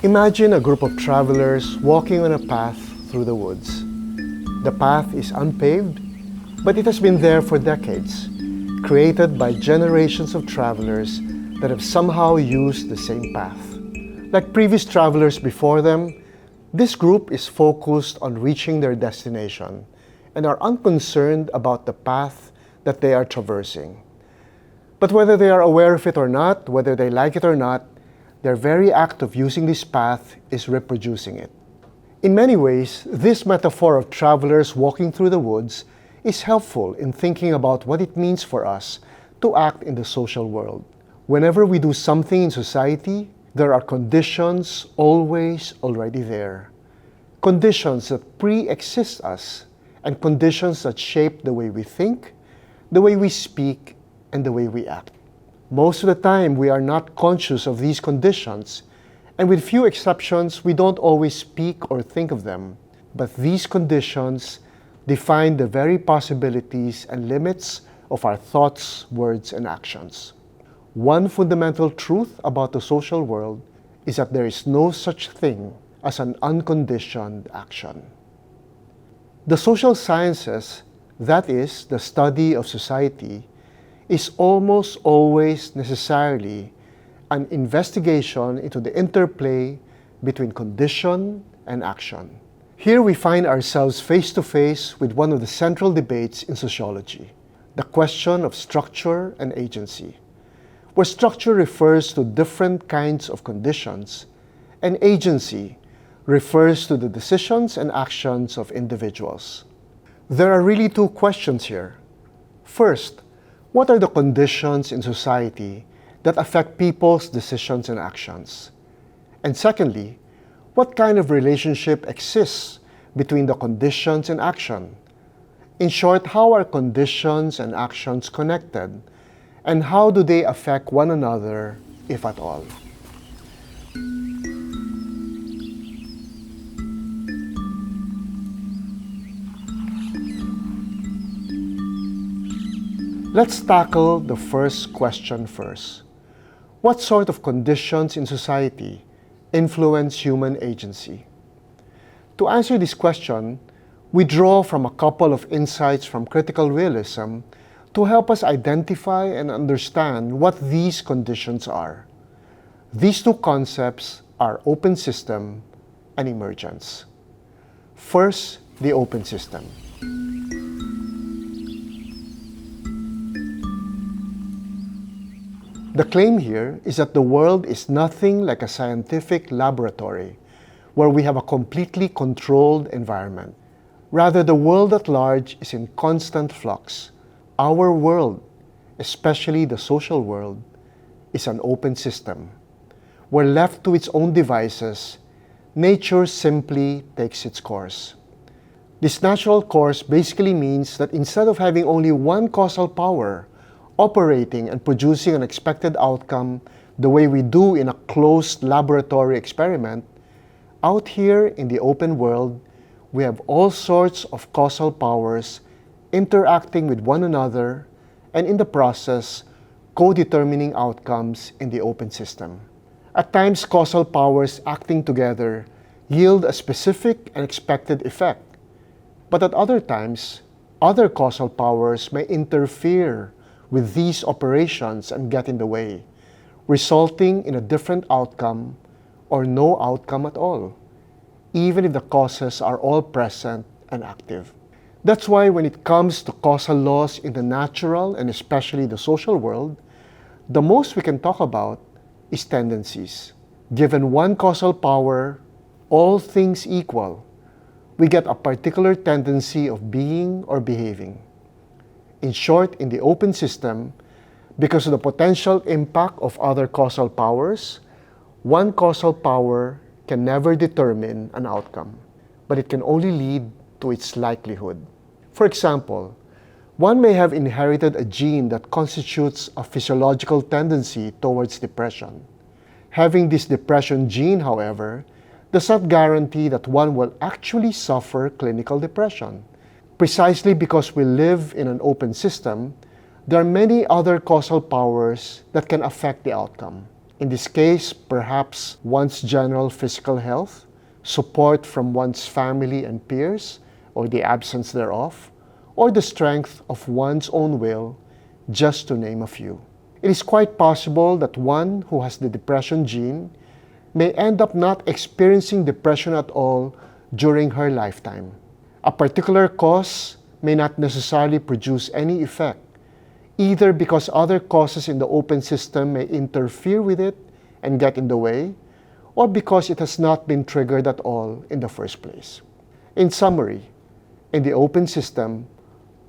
Imagine a group of travelers walking on a path through the woods. The path is unpaved, but it has been there for decades, created by generations of travelers that have somehow used the same path. Like previous travelers before them, this group is focused on reaching their destination and are unconcerned about the path that they are traversing. But whether they are aware of it or not, whether they like it or not, their very act of using this path is reproducing it. In many ways, this metaphor of travelers walking through the woods is helpful in thinking about what it means for us to act in the social world. Whenever we do something in society, there are conditions always already there. Conditions that pre-exist us and conditions that shape the way we think, the way we speak, and the way we act. Most of the time, we are not conscious of these conditions, and with few exceptions, we don't always speak or think of them. But these conditions define the very possibilities and limits of our thoughts, words, and actions. One fundamental truth about the social world is that there is no such thing as an unconditioned action. The social sciences, that is, the study of society, is almost always necessarily an investigation into the interplay between condition and action. Here we find ourselves face to face with one of the central debates in sociology, the question of structure and agency, where structure refers to different kinds of conditions and agency refers to the decisions and actions of individuals. There are really two questions here. First, what are the conditions in society that affect people's decisions and actions? And secondly, what kind of relationship exists between the conditions and action? In short, how are conditions and actions connected? And how do they affect one another, if at all? Let's tackle the first question first. What sort of conditions in society influence human agency? To answer this question, we draw from a couple of insights from critical realism to help us identify and understand what these conditions are. These two concepts are open system and emergence. First, the open system. The claim here is that the world is nothing like a scientific laboratory where we have a completely controlled environment. Rather, the world at large is in constant flux. Our world, especially the social world, is an open system. Where left to its own devices, nature simply takes its course. This natural course basically means that instead of having only one causal power operating and producing an expected outcome the way we do in a closed laboratory experiment, out here in the open world, we have all sorts of causal powers interacting with one another and in the process, co-determining outcomes in the open system. At times, causal powers acting together yield a specific and expected effect. But at other times, other causal powers may interfere with these operations and get in the way, resulting in a different outcome or no outcome at all, even if the causes are all present and active. That's why when it comes to causal laws in the natural and especially the social world, the most we can talk about is tendencies. Given one causal power, all things equal, we get a particular tendency of being or behaving. In short, in the open system, because of the potential impact of other causal powers, one causal power can never determine an outcome, but it can only lead to its likelihood. For example, one may have inherited a gene that constitutes a physiological tendency towards depression. Having this depression gene, however, does not guarantee that one will actually suffer clinical depression. Precisely because we live in an open system, there are many other causal powers that can affect the outcome. In this case, perhaps one's general physical health, support from one's family and peers, or the absence thereof, or the strength of one's own will, just to name a few. It is quite possible that one who has the depression gene may end up not experiencing depression at all during her lifetime. A particular cause may not necessarily produce any effect, either because other causes in the open system may interfere with it and get in the way, or because it has not been triggered at all in the first place. In summary, in the open system,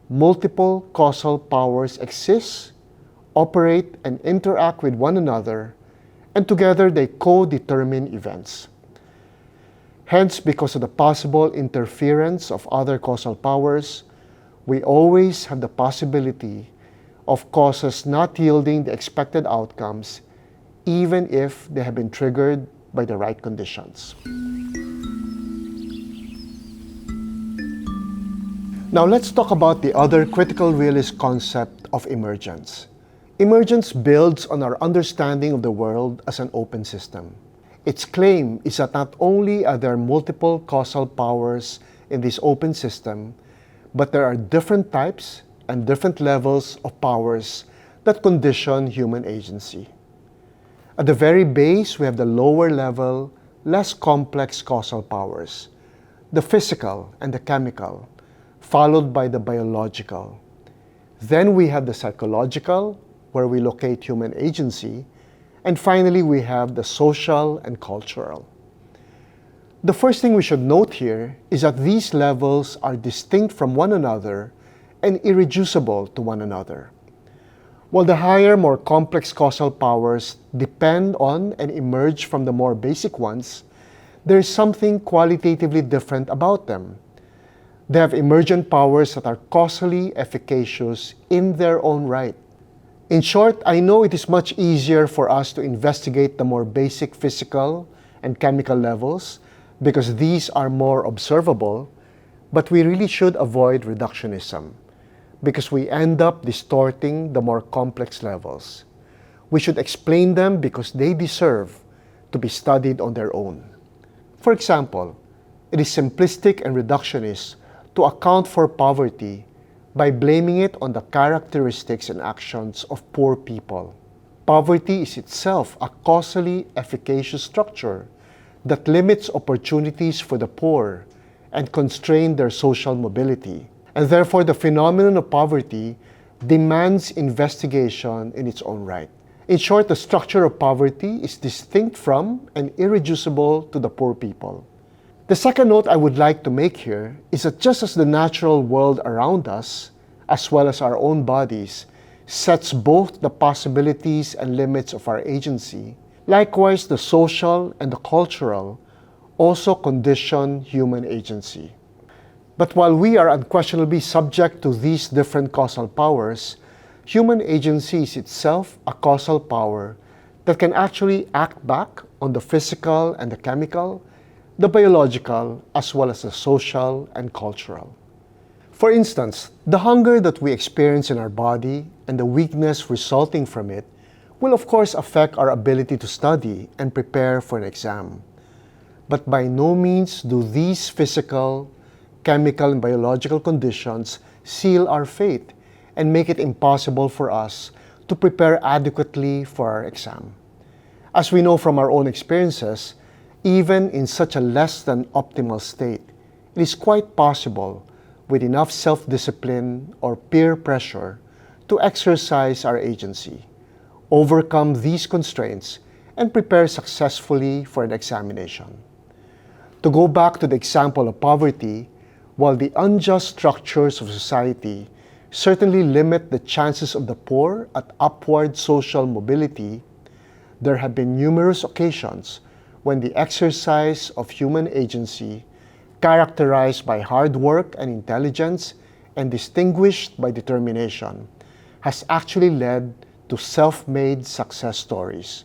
multiple causal powers exist, operate, and interact with one another, and together they co-determine events. Hence, because of the possible interference of other causal powers, we always have the possibility of causes not yielding the expected outcomes, even if they have been triggered by the right conditions. Now let's talk about the other critical realist concept of emergence. Emergence builds on our understanding of the world as an open system. Its claim is that not only are there multiple causal powers in this open system, but there are different types and different levels of powers that condition human agency. At the very base, we have the lower level, less complex causal powers, the physical and the chemical, followed by the biological. Then we have the psychological, where we locate human agency, and finally we have the social and cultural. The first thing we should note here is that these levels are distinct from one another and irreducible to one another. While the higher, more complex causal powers depend on and emerge from the more basic ones, there is something qualitatively different about them. They have emergent powers that are causally efficacious in their own right. In short, I know it is much easier for us to investigate the more basic physical and chemical levels because these are more observable, but we really should avoid reductionism because we end up distorting the more complex levels. We should explain them because they deserve to be studied on their own. For example, it is simplistic and reductionist to account for poverty by blaming it on the characteristics and actions of poor people. Poverty is itself a causally efficacious structure that limits opportunities for the poor and constrains their social mobility. And therefore, the phenomenon of poverty demands investigation in its own right. In short, the structure of poverty is distinct from and irreducible to the poor people. The second note I would like to make here is that just as the natural world around us, as well as our own bodies, sets both the possibilities and limits of our agency, likewise the social and the cultural also condition human agency. But while we are unquestionably subject to these different causal powers, human agency is itself a causal power that can actually act back on the physical and the chemical, the biological, as well as the social and cultural. For instance, the hunger that we experience in our body and the weakness resulting from it will of course affect our ability to study and prepare for an exam. But by no means do these physical, chemical, and biological conditions seal our fate and make it impossible for us to prepare adequately for our exam. As we know from our own experiences, even in such a less than optimal state, it is quite possible with enough self-discipline or peer pressure to exercise our agency, overcome these constraints, and prepare successfully for an examination. To go back to the example of poverty, while the unjust structures of society certainly limit the chances of the poor at upward social mobility, there have been numerous occasions when the exercise of human agency, characterized by hard work and intelligence, and distinguished by determination, has actually led to self-made success stories,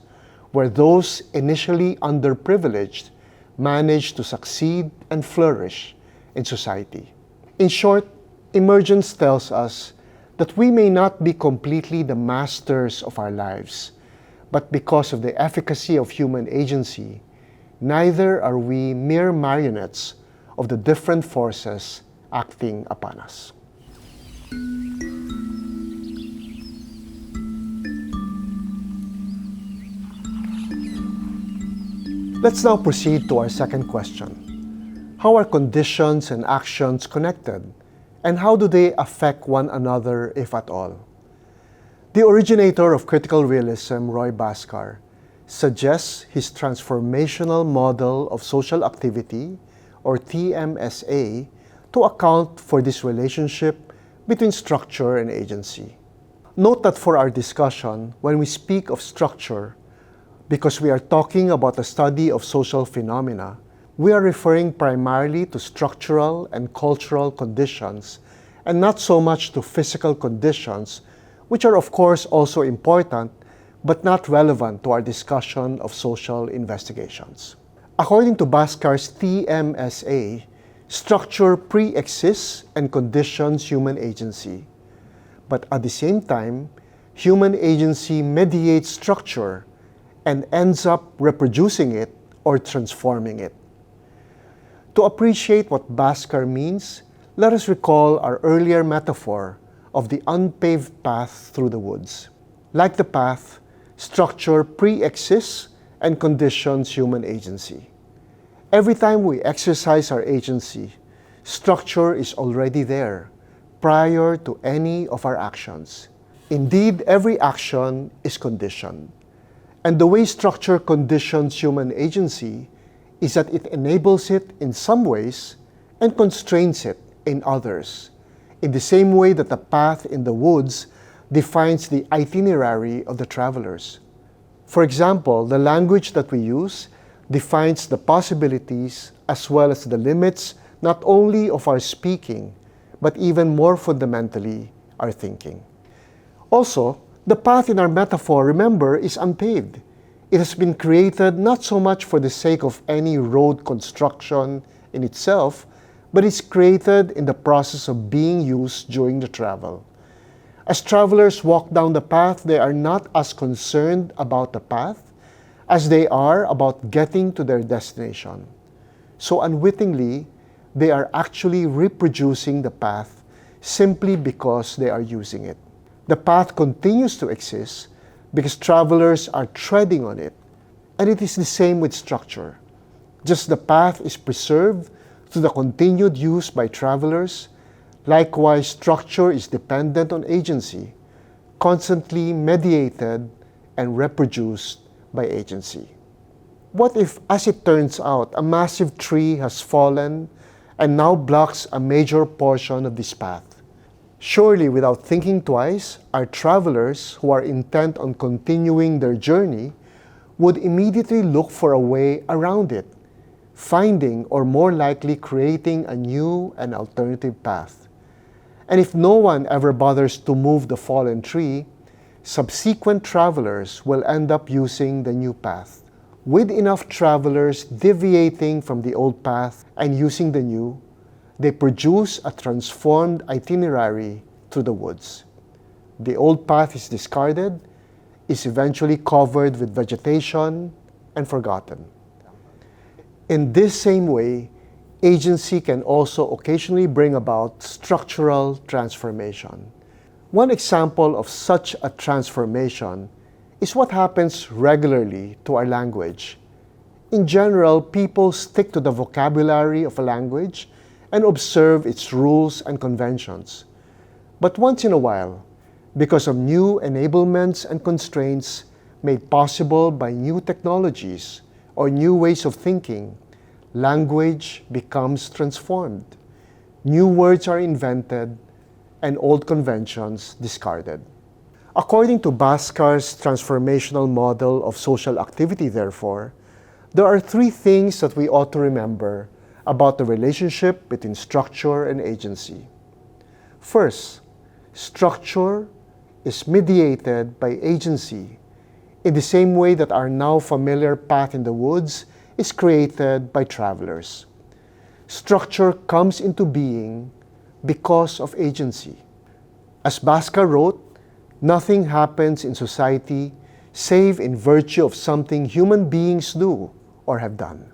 where those initially underprivileged manage to succeed and flourish in society. In short, emergence tells us that we may not be completely the masters of our lives, but because of the efficacy of human agency, neither are we mere marionettes of the different forces acting upon us. Let's now proceed to our second question. How are conditions and actions connected, and how do they affect one another, if at all? The originator of critical realism, Bhaskar, suggests his transformational model of social activity, or TMSA, to account for this relationship between structure and agency. Note that for our discussion, when we speak of structure, because we are talking about the study of social phenomena, we are referring primarily to structural and cultural conditions, and not so much to physical conditions, which are of course also important, but not relevant to our discussion of social investigations. According to Bhaskar's TMSA, structure pre-exists and conditions human agency. But at the same time, human agency mediates structure and ends up reproducing it or transforming it. To appreciate what Bhaskar means, let us recall our earlier metaphor of the unpaved path through the woods. Like the path, structure pre-exists and conditions human agency. Every time we exercise our agency, structure is already there, prior to any of our actions. Indeed, every action is conditioned. And the way structure conditions human agency is that it enables it in some ways and constrains it in others, in the same way that the path in the woods defines the itinerary of the travelers. For example, the language that we use defines the possibilities as well as the limits not only of our speaking, but even more fundamentally, our thinking. Also, the path in our metaphor, remember, is unpaved. It has been created not so much for the sake of any road construction in itself, but it's created in the process of being used during the travel. As travelers walk down the path, they are not as concerned about the path as they are about getting to their destination. So unwittingly, they are actually reproducing the path simply because they are using it. The path continues to exist because travelers are treading on it, and it is the same with structure. Just the path is preserved through the continued use by travelers. Likewise, structure is dependent on agency, constantly mediated and reproduced by agency. What if, as it turns out, a massive tree has fallen and now blocks a major portion of this path? Surely, without thinking twice, our travelers who are intent on continuing their journey would immediately look for a way around it, finding or more likely creating a new and alternative path. And if no one ever bothers to move the fallen tree, subsequent travelers will end up using the new path. With enough travelers deviating from the old path and using the new, they produce a transformed itinerary through the woods. The old path is discarded, is eventually covered with vegetation, and forgotten. In this same way, agency can also occasionally bring about structural transformation. One example of such a transformation is what happens regularly to our language. In general, people stick to the vocabulary of a language and observe its rules and conventions. But once in a while, because of new enablements and constraints made possible by new technologies or new ways of thinking, language becomes transformed. New words are invented and old conventions discarded. According to Bhaskar's transformational model of social activity, therefore, there are three things that we ought to remember about the relationship between structure and agency. First, structure is mediated by agency in the same way that our now familiar path in the woods is created by travelers. Structure comes into being because of agency. As Bhaskar wrote, nothing happens in society save in virtue of something human beings do or have done.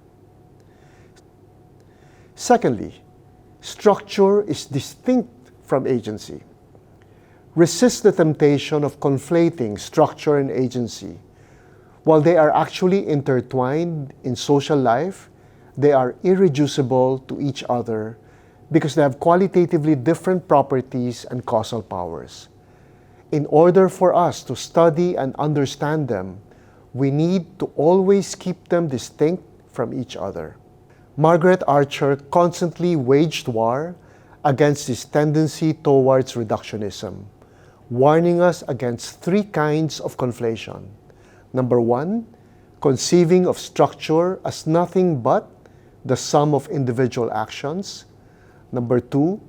Secondly, structure is distinct from agency. Resist the temptation of conflating structure and agency. While they are actually intertwined in social life, they are irreducible to each other because they have qualitatively different properties and causal powers. In order for us to study and understand them, we need to always keep them distinct from each other. Margaret Archer constantly waged war against this tendency towards reductionism, warning us against three kinds of conflation. Number one, conceiving of structure as nothing but the sum of individual actions. Number two,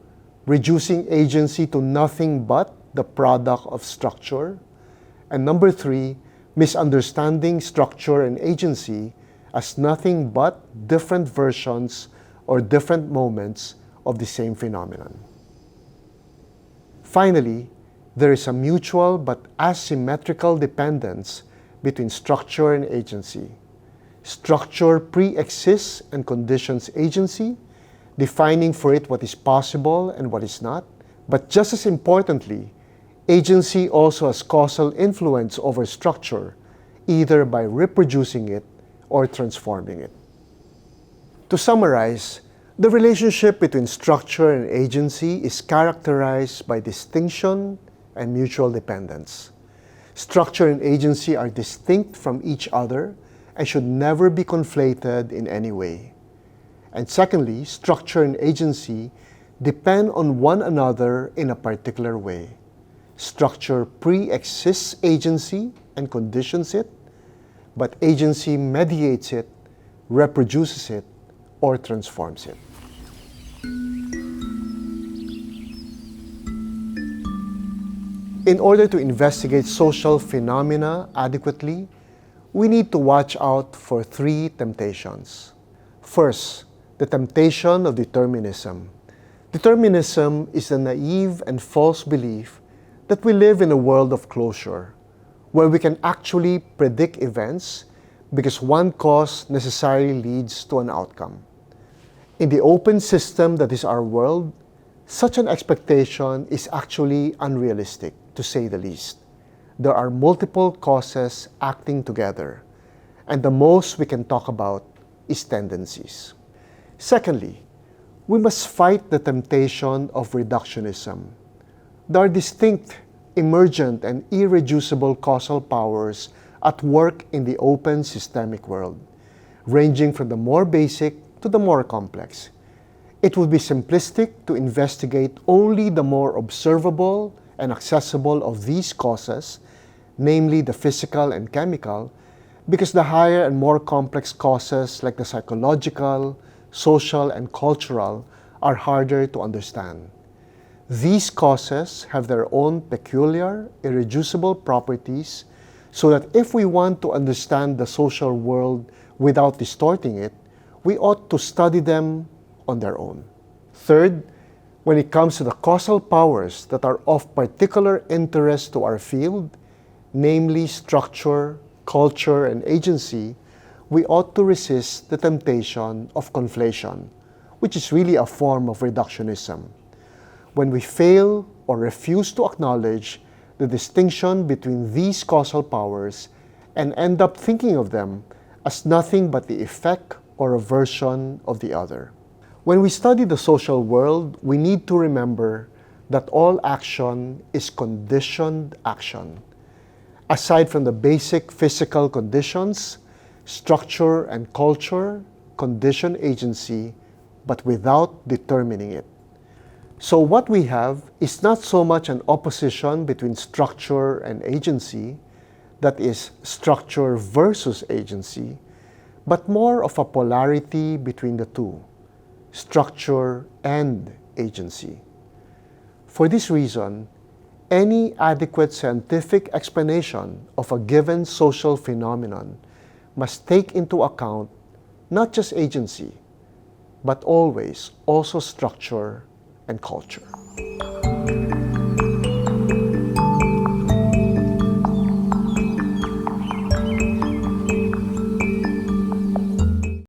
reducing agency to nothing but the product of structure. And number three, misunderstanding structure and agency as nothing but different versions or different moments of the same phenomenon. Finally, there is a mutual but asymmetrical dependence between structure and agency. Structure pre-exists and conditions agency, defining for it what is possible and what is not. But just as importantly, agency also has causal influence over structure, either by reproducing it or transforming it. To summarize, the relationship between structure and agency is characterized by distinction and mutual dependence. Structure and agency are distinct from each other and should never be conflated in any way. And secondly, structure and agency depend on one another in a particular way. Structure pre-exists agency and conditions it, but agency mediates it, reproduces it, or transforms it. In order to investigate social phenomena adequately, we need to watch out for three temptations. First, the temptation of determinism. Determinism is a naive and false belief that we live in a world of closure, where we can actually predict events because one cause necessarily leads to an outcome. In the open system that is our world, such an expectation is actually unrealistic, to say the least. There are multiple causes acting together, and the most we can talk about is tendencies. Secondly, we must fight the temptation of reductionism. There are distinct, emergent, and irreducible causal powers at work in the open systemic world, ranging from the more basic to the more complex. It would be simplistic to investigate only the more observable and accessible of these causes, namely the physical and chemical, because the higher and more complex causes like the psychological, social, and cultural are harder to understand. These causes have their own peculiar, irreducible properties, so that if we want to understand the social world without distorting it, we ought to study them on their own. Third, when it comes to the causal powers that are of particular interest to our field, namely structure, culture, and agency, we ought to resist the temptation of conflation, which is really a form of reductionism. When we fail or refuse to acknowledge the distinction between these causal powers and end up thinking of them as nothing but the effect or a version of the other. When we study the social world, we need to remember that all action is conditioned action. Aside from the basic physical conditions, structure and culture condition agency, but without determining it. So what we have is not so much an opposition between structure and agency, that is, structure versus agency, but more of a polarity between the two, structure and agency. For this reason, any adequate scientific explanation of a given social phenomenon must take into account not just agency, but always also structure and culture.